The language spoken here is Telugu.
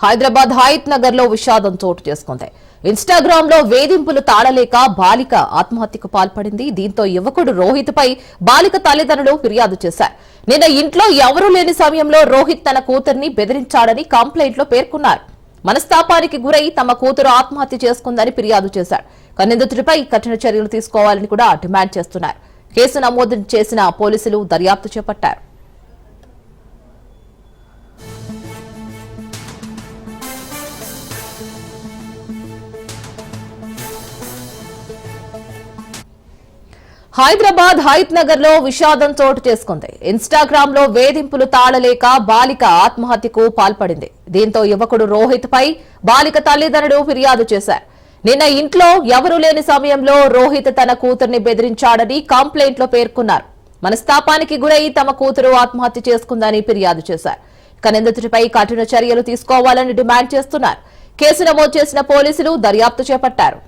హైదరాబాద్ హయత్ నగర్ లో విషాదం చోటు చేసుకుంది. ఇన్స్టాగ్రామ్ లో వేధింపులు తాళలేక బాలిక ఆత్మహత్యకు పాల్పడింది. దీంతో యువకుడు రోహిత్ పై బాలిక తల్లిదండ్రులు ఫిర్యాదు చేశారు. నిన్న ఇంట్లో ఎవరూ లేని సమయంలో రోహిత్ తన కూతుర్ని బెదిరించాడని కంప్లైంట్ లో పేర్కొన్నారు. మనస్తాపానికి గురై తమ కూతురు ఆత్మహత్య చేసుకుందని ఫిర్యాదు చేశారు. నిందితుడిపై కఠిన చర్యలు తీసుకోవాలని కూడా డిమాండ్ చేస్తున్నారు. కేసు నమోదు చేసిన పోలీసులు దర్యాప్తు చేపట్టారు. హైదరాబాద్ హయత్ నగర్ లో విషాదం చోటు చేసుకుంది. ఇన్స్టాగ్రామ్ లో వేధింపులు తాళలేక బాలిక ఆత్మహత్యకు పాల్పడింది. దీంతో యువకుడు రోహిత్ పై బాలిక తల్లిదండ్రులు ఫిర్యాదు చేశారు. నిన్న ఇంట్లో ఎవరూ లేని సమయంలో రోహిత్ తన కూతుర్ని బెదిరించాడని కంప్లైంట్ లో పేర్కొన్నారు. మనస్తాపానికి గురై తమ కూతురు ఆత్మహత్య చేసుకుందని ఫిర్యాదు చేశారు. నిందితుడిపై కఠిన చర్యలు తీసుకోవాలని డిమాండ్ చేస్తున్నారు. కేసు నమోదు చేసిన పోలీసులు దర్యాప్తు చేపట్టారు.